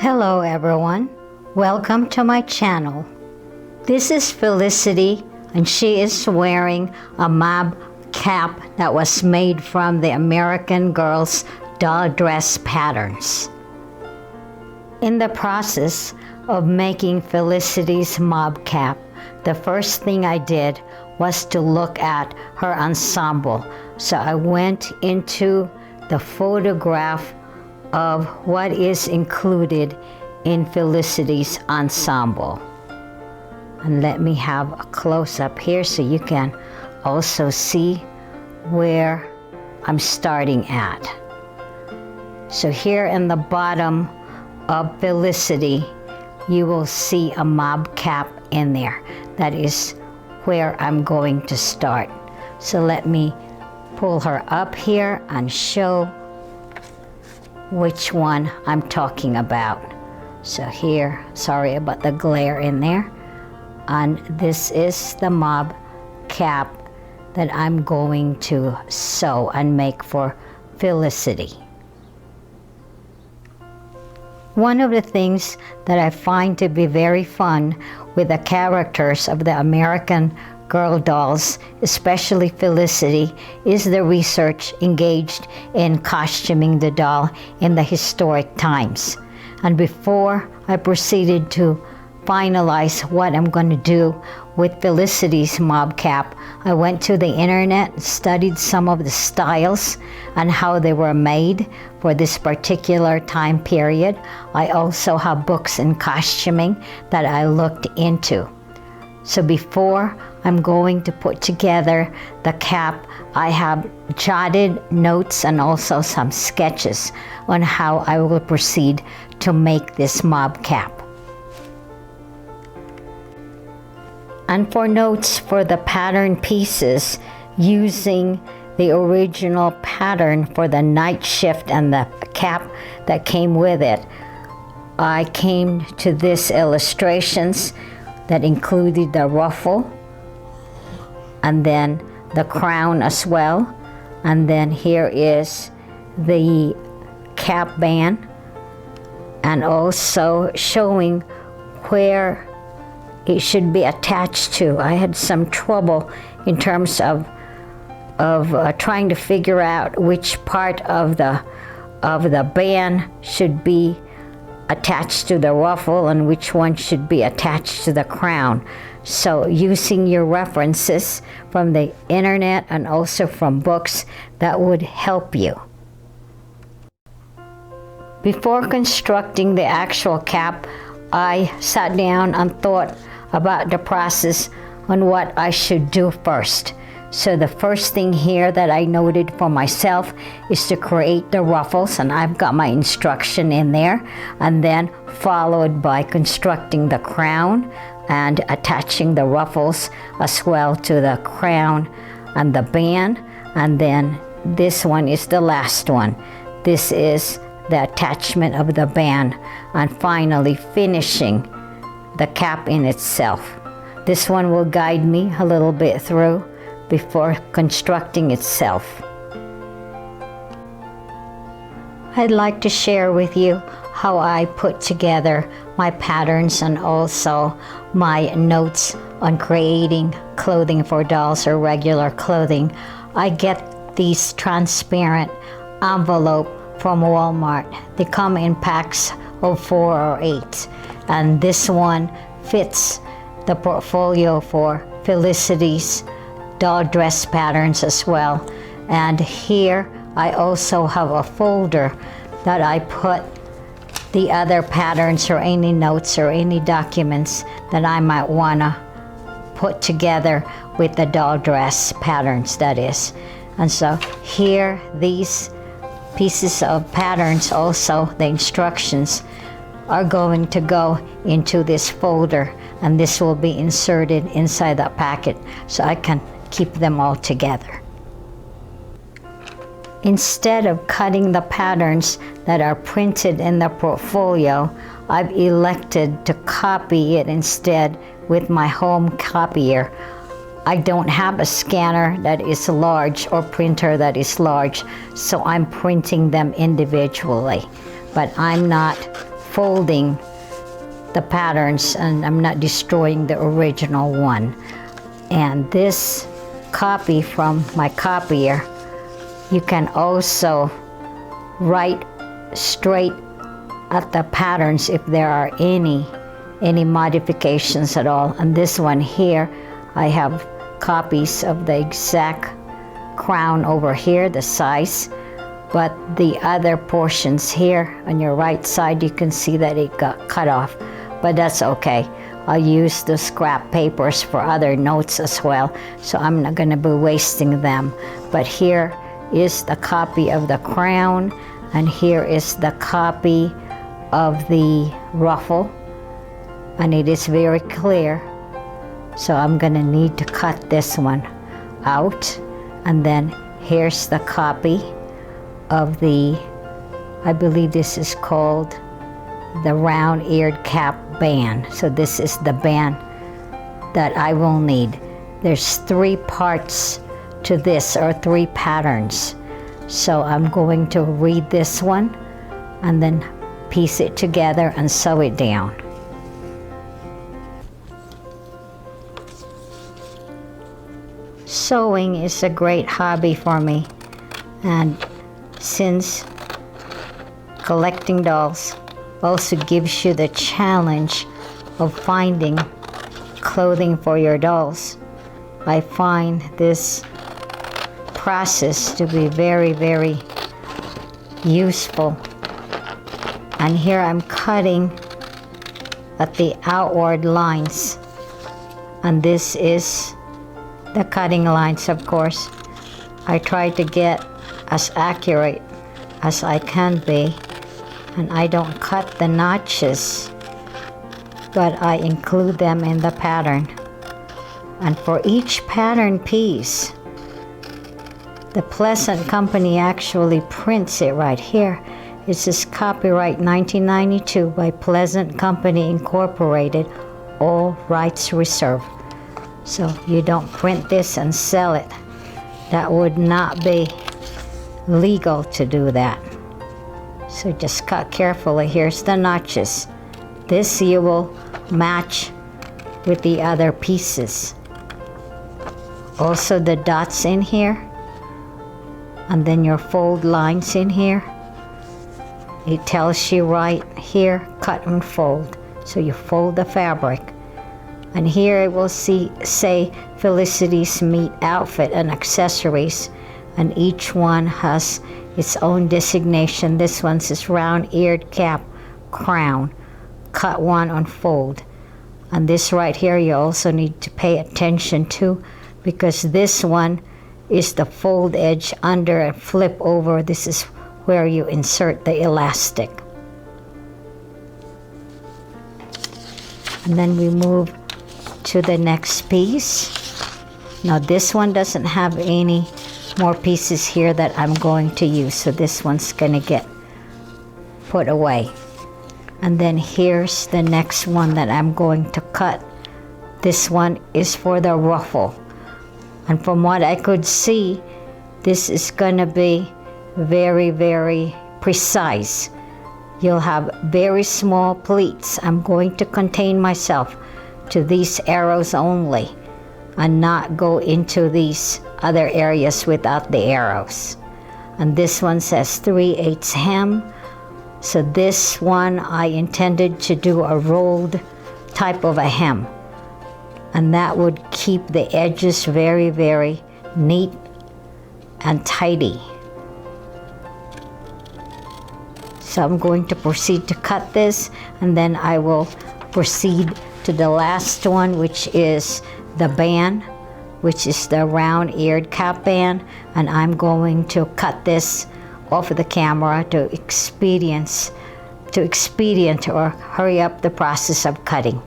Hello everyone, welcome to my channel. This is Felicity and she is wearing a Mobcap that was made from the American Girls doll dress patterns. In the process of making Felicity's Mobcap, the first thing I did was to look at her ensemble. So I went into the photograph of what is included in Felicity's ensemble. And let me have a close-up here so you can also see where I'm starting at. So here in the bottom of Felicity, you will see a Mobcap in there. That is where I'm going to start. So let me pull her up here and show which one I'm talking about. So here, sorry about the glare in there. And this is the Mobcap that I'm going to sew and make for Felicity. One of the things that I find to be very fun with the characters of the American Girl dolls, especially Felicity, is the research engaged in costuming the doll in the historic times. And before I proceeded to finalize what I'm going to do with Felicity's Mobcap, I went to the internet and studied some of the styles and how they were made for this particular time period. I also have books in costuming that I looked into. So before I'm going to put together the cap, I have jotted notes and also some sketches on how I will proceed to make this Mobcap. And for notes for the pattern pieces, using the original pattern for the night shift and the cap that came with it, I came to this illustrations that included the ruffle and then the crown as well. And then here is the cap band, and also showing where it should be attached to. I had some trouble in terms of trying to figure out which part of the band should be attached to the ruffle and which one should be attached to the crown. So using your references from the internet and also from books, that would help you. Before constructing the actual cap, I sat down and thought about the process on what I should do first. So the first thing here that I noted for myself is to create the ruffles, and I've got my instruction in there, and then followed by constructing the crown and attaching the ruffles as well to the crown and the band. And then this one is the last one. This is the attachment of the band, and finally finishing the cap in itself. This one will guide me a little bit through before constructing itself. I'd like to share with you how I put together my patterns and also my notes on creating clothing for dolls or regular clothing. I get these transparent envelope from Walmart. They come in packs of 4 or 8, and this one fits the portfolio for Felicity's doll dress patterns as well. And here I also have a folder that I put the other patterns or any notes or any documents that I might wanna put together with the doll dress patterns, that is. And so here, these pieces of patterns, also the instructions, are going to go into this folder, and this will be inserted inside that packet so I can keep them all together. Instead of cutting the patterns that are printed in the portfolio, I've elected to copy it instead with my home copier. I don't have a scanner that is large or printer that is large, so I'm printing them individually. But I'm not folding the patterns, and I'm not destroying the original one. And this copy from my copier, you can also write straight at the patterns if there are any modifications at all. And this one here, I have copies of the exact crown over here, the size, but the other portions here on your right side, you can see that it got cut off, but that's okay. I'll use the scrap papers for other notes as well, so I'm not going to be wasting them. But here is the copy of the crown, and here is the copy of the ruffle, and it is very clear, so I'm going to need to cut this one out. And then here's the copy of the, I believe this is called the round-eared cap band. So this is the band that I will need. There's 3 parts to this, or 3 patterns. So I'm going to read this one and then piece it together and sew it down. Sewing is a great hobby for me, and since collecting dolls also gives you the challenge of finding clothing for your dolls, I find this process to be very, very useful. And here I'm cutting at the outward lines, and this is the cutting lines. Of course, I try to get as accurate as I can be, and I don't cut the notches, but I include them in the pattern. And for each pattern piece, the Pleasant Company actually prints it right here. It says copyright 1992 by Pleasant Company Incorporated, all rights reserved. So you don't print this and sell it. That would not be legal to do that. So just cut carefully. Here's the notches. This you will match with the other pieces. Also the dots in here, and then your fold lines in here. It tells you right here, cut and fold. So you fold the fabric. And here it will say Felicity's Meet Outfit and Accessories, and each one has its own designation. This one says round-eared cap crown, cut 1 on fold. And this right here you also need to pay attention to, because this one is the fold edge under and flip over. This is where you insert the elastic. And then we move to the next piece. Now this one doesn't have any more pieces here that I'm going to use, so this one's gonna get put away. And then here's the next one that I'm going to cut. This one is for the ruffle, and from what I could see, this is gonna be very, very precise. You'll have very small pleats. I'm going to contain myself to these arrows only and not go into these other areas without the arrows. And this one says 3/8 hem. So this one I intended to do a rolled type of a hem, and that would keep the edges very, very neat and tidy. So I'm going to proceed to cut this, and then I will proceed to the last one, which is the band, which is the round-eared cap band, and I'm going to cut this off of the camera to expedient or hurry up the process of cutting.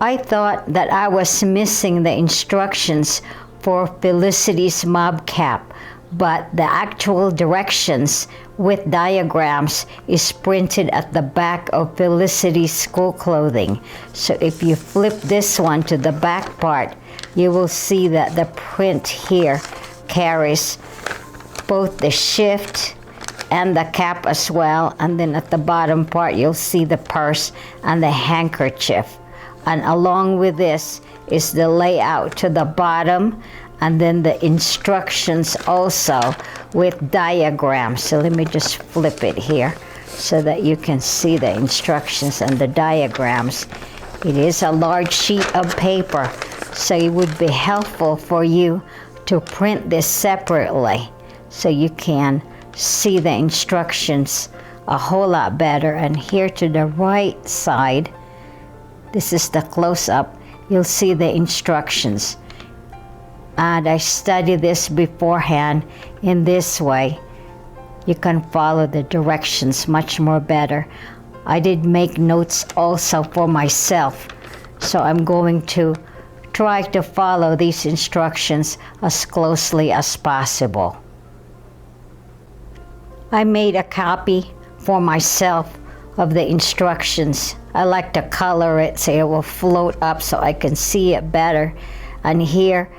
I thought that I was missing the instructions for Felicity's Mobcap, but the actual directions with diagrams is printed at the back of Felicity's school clothing. So if you flip this one to the back part, you will see that the print here carries both the shift and the cap as well. And then at the bottom part, you'll see the purse and the handkerchief. And along with this is the layout to the bottom, and then the instructions also with diagrams. So let me just flip it here so that you can see the instructions and the diagrams. It is a large sheet of paper, so it would be helpful for you to print this separately so you can see the instructions a whole lot better. And here to the right side, this is the close-up, you'll see the instructions. And I studied this beforehand. In this way, you can follow the directions much more better. I did make notes also for myself, so I'm going to try to follow these instructions as closely as possible. I made a copy for myself of the instructions. I like to color it so it will float up so I can see it better. And here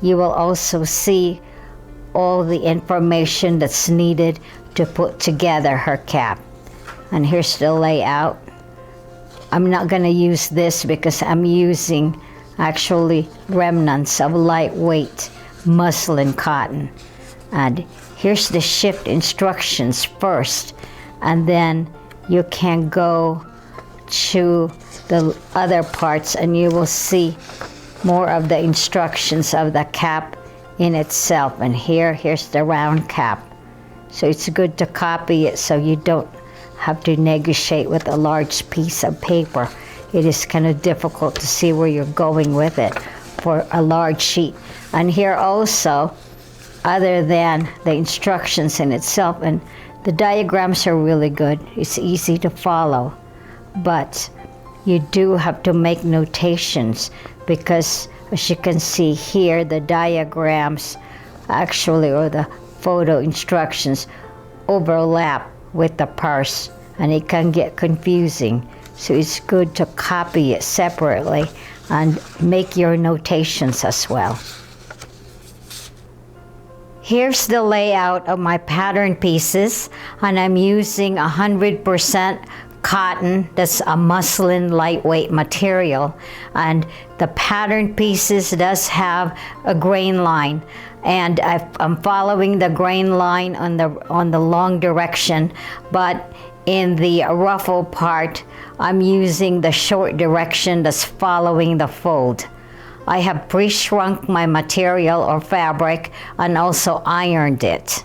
you will also see all the information that's needed to put together her cap. And here's the layout. I'm not going to use this because I'm using actually remnants of lightweight muslin cotton. And here's the shift instructions first, and then you can go to the other parts and you will see more of the instructions of the cap in itself. And here's the round cap. So it's good to copy it so you don't have to negotiate with a large piece of paper. It is kind of difficult to see where you're going with it for a large sheet. And here also, other than the instructions in itself, and the diagrams are really good, it's easy to follow, but you do have to make notations because, as you can see here, the diagrams actually, or the photo instructions, overlap with the purse and it can get confusing. So it's good to copy it separately and make your notations as well. Here's the layout of my pattern pieces, and I'm using 100% cotton. That's a muslin lightweight material, and the pattern pieces does have a grain line, and I'm following the grain line on the long direction, but in the ruffle part I'm using the short direction that's following the fold. I have pre-shrunk my material or fabric and also ironed it.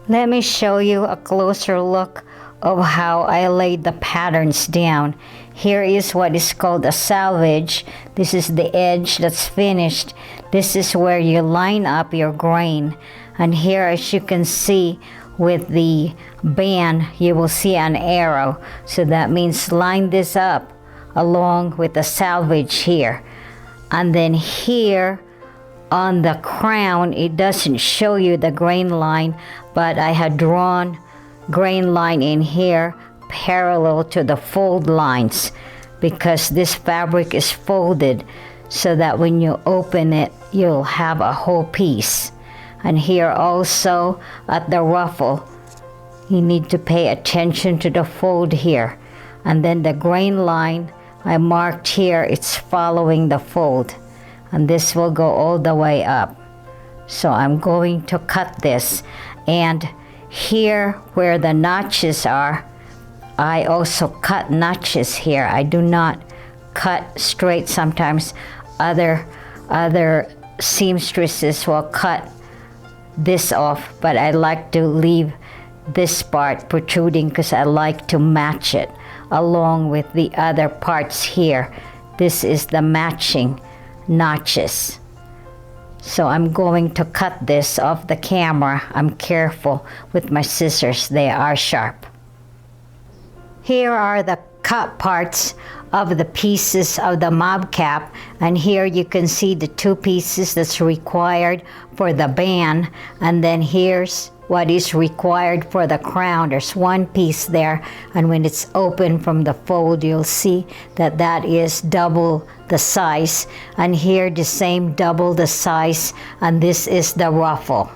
Let me show you a closer look of how I laid the patterns down. Here is what is called a selvage. This is the edge that's finished. This is where you line up your grain. And here, as you can see with the band, you will see an arrow. So that means line this up along with the selvage here. And then here on the crown, it doesn't show you the grain line, but I had drawn grain line in here parallel to the fold lines because this fabric is folded so that when you open it, you'll have a whole piece. And here also at the ruffle, you need to pay attention to the fold here. And then the grain line I marked here, it's following the fold. And this will go all the way up. So I'm going to cut this. And here where the notches are, I also cut notches here. I do not cut straight. Sometimes other seamstresses will cut this off, but I like to leave this part protruding because I like to match it along with the other parts here. This is the matching notches. So I'm going to cut this off the camera. I'm careful with my scissors, they are sharp. Here are the cut parts of the pieces of the Mobcap, and here you can see the two pieces that's required for the band, and then here's what is required for the crown. There's one piece there, and when it's open from the fold, you'll see that that is double the size, and here the same double the size, and this is the ruffle.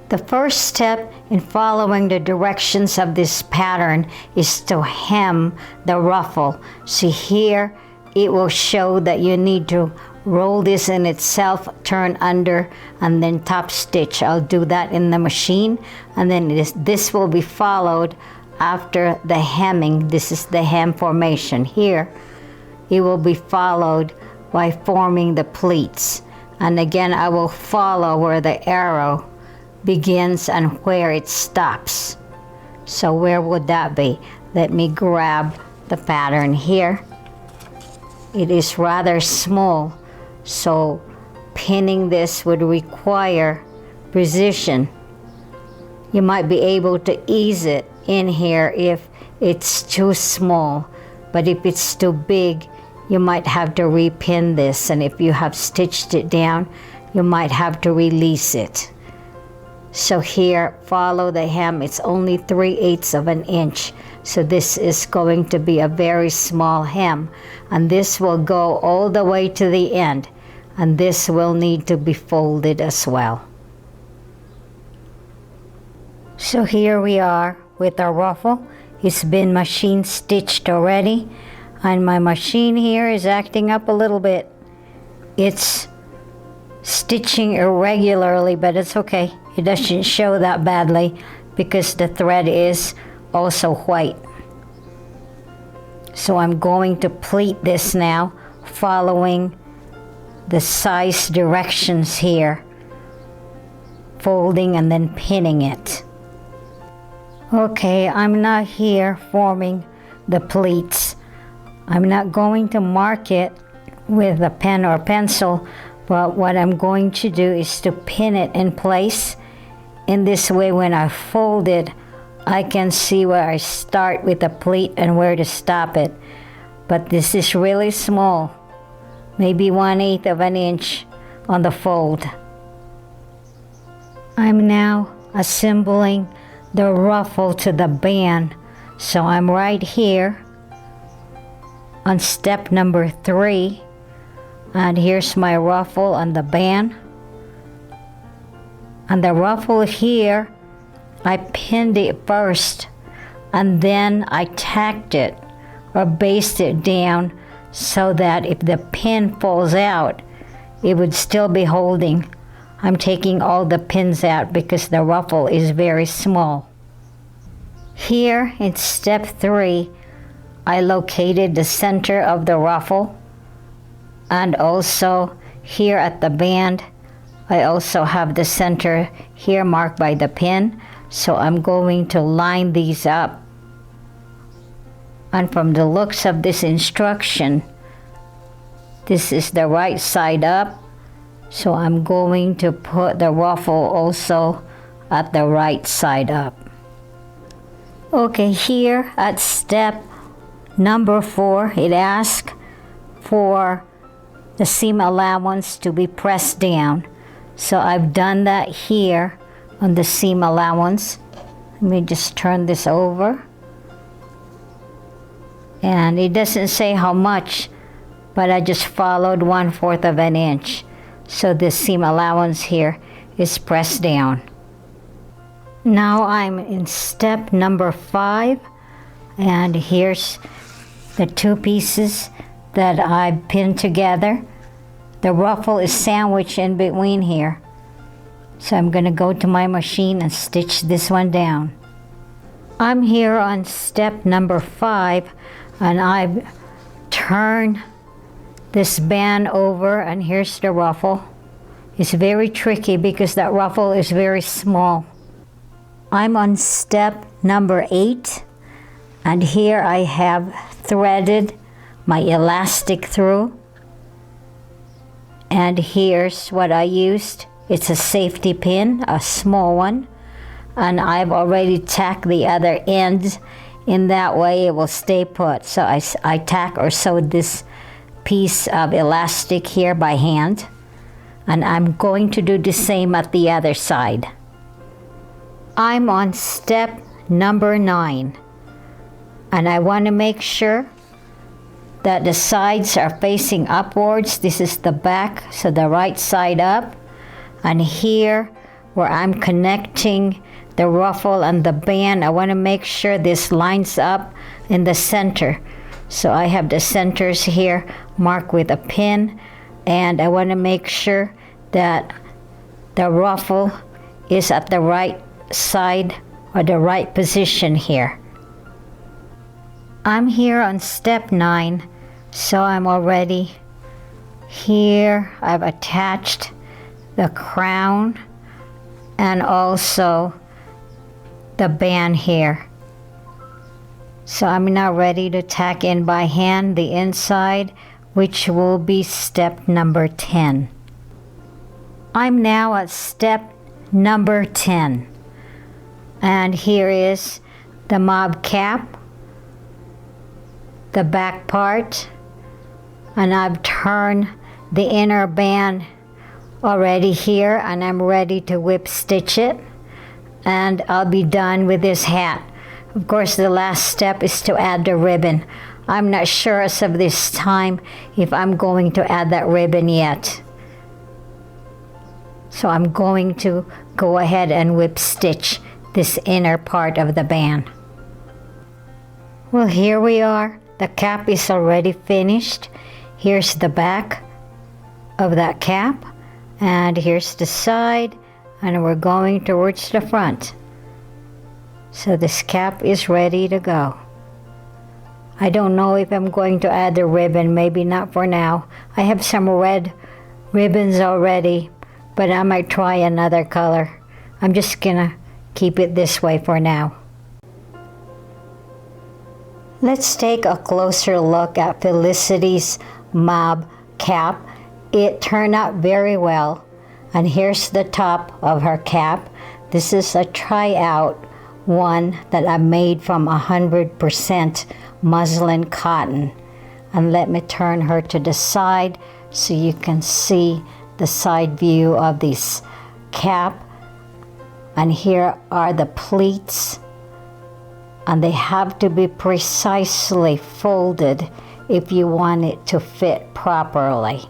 The first step in following the directions of this pattern is to hem the ruffle. See here, it will show that you need to roll this in itself, turn under, and then top stitch. I'll do that in the machine, and then this will be followed after the hemming. This is the hem formation. Here, it will be followed by forming the pleats. And again, I will follow where the arrow begins and where it stops. So where would that be? Let me grab the pattern here. It is rather small, so pinning this would require precision. You might be able to ease it in here if it's too small, but if it's too big, you might have to repin this, and if you have stitched it down, you might have to release it. So here, follow the hem. It's only 3/8 of an inch. So this is going to be a very small hem. And this will go all the way to the end. And this will need to be folded as well. So here we are with our ruffle. It's been machine stitched already. And my machine here is acting up a little bit. It's stitching irregularly, but it's okay. It doesn't show that badly because the thread is also white. So I'm going to pleat this now, following the size directions here, folding and then pinning it. Okay, I'm not here forming the pleats. I'm not going to mark it with a pen or pencil, but what I'm going to do is to pin it in place. In this way, when I fold it, I can see where I start with the pleat and where to stop it. But this is really small, maybe 1/8 of an inch on the fold. I'm now assembling the ruffle to the band. So I'm right here on step number 3. And here's my ruffle on the band. And the ruffle here, I pinned it first, and then I tacked it or basted it down so that if the pin falls out, it would still be holding. I'm taking all the pins out because the ruffle is very small. Here in step 3, I located the center of the ruffle, and also here at the band, I also have the center here marked by the pin. So I'm going to line these up. And from the looks of this instruction, this is the right side up. So I'm going to put the ruffle also at the right side up. Okay, here at step number 4, it asks for the seam allowance to be pressed down. So I've done that here on the seam allowance. Let me just turn this over. And it doesn't say how much, but I just followed 1/4 of an inch. So the seam allowance here is pressed down. Now I'm in step number 5, and here's the 2 pieces that I pinned together. The ruffle is sandwiched in between here. So I'm going to go to my machine and stitch this one down. I'm here on step number 5, and I've turned this band over, and here's the ruffle. It's very tricky because that ruffle is very small. I'm on step number 8, and here I have threaded my elastic through. And here's what I used. It's a safety pin, a small one, and I've already tacked the other end. In that way it will stay put. So I tack or sewed this piece of elastic here by hand, and I'm going to do the same at the other side. I'm on step number 9, and I want to make sure that the sides are facing upwards. This is the back, so the right side up, and here where I'm connecting the ruffle and the band, I want to make sure this lines up in the center. So I have the centers here marked with a pin, and I want to make sure that the ruffle is at the right side or the right position here. I'm here on step 9, so I'm already here. I've attached the crown and also the band here. So I'm now ready to tack in by hand the inside, which will be step number 10. I'm now at step number 10, and here is the Mobcap, the back part, and I've turned the inner band already here, and I'm ready to whip stitch it, and I'll be done with this hat. Of course, the last step is to add the ribbon. I'm not sure as of this time if I'm going to add that ribbon yet. So I'm going to go ahead and whip stitch this inner part of the band. Well, here we are. The cap is already finished. Here's the back of that cap, and here's the side, and we're going towards the front. So this cap is ready to go. I don't know if I'm going to add the ribbon, maybe not for now. I have some red ribbons already, but I might try another color. I'm just gonna keep it this way for now. Let's take a closer look at Felicity's Mobcap. It turned out very well. And here's the top of her cap. This is a tryout one that I made from 100% muslin cotton. And let me turn her to the side so you can see the side view of this cap. And here are the pleats, and they have to be precisely folded if you want it to fit properly.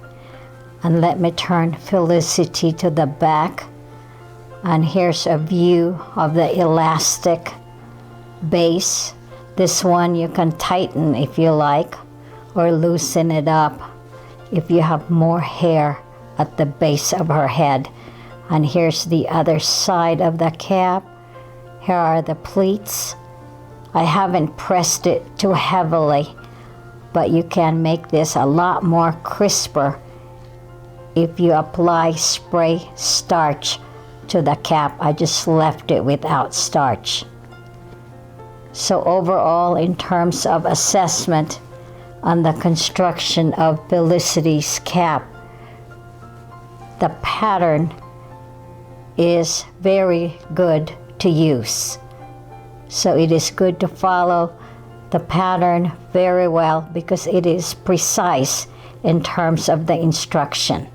And let me turn Felicity to the back, and here's a view of the elastic base. This one you can tighten if you like, or loosen it up if you have more hair at the base of her head. And here's the other side of the cap. Here are the pleats. I haven't pressed it too heavily, but you can make this a lot more crisper if you apply spray starch to the cap. I just left it without starch. So overall, in terms of assessment on the construction of Felicity's cap, the pattern is very good to use. So it is good to follow the pattern very well because it is precise in terms of the instruction.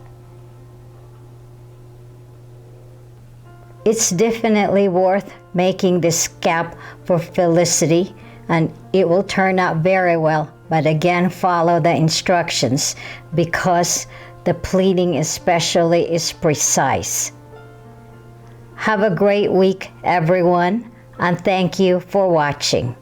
It's definitely worth making this cap for Felicity, and it will turn out very well. But again, follow the instructions because the pleating especially is precise. Have a great week, everyone, and thank you for watching.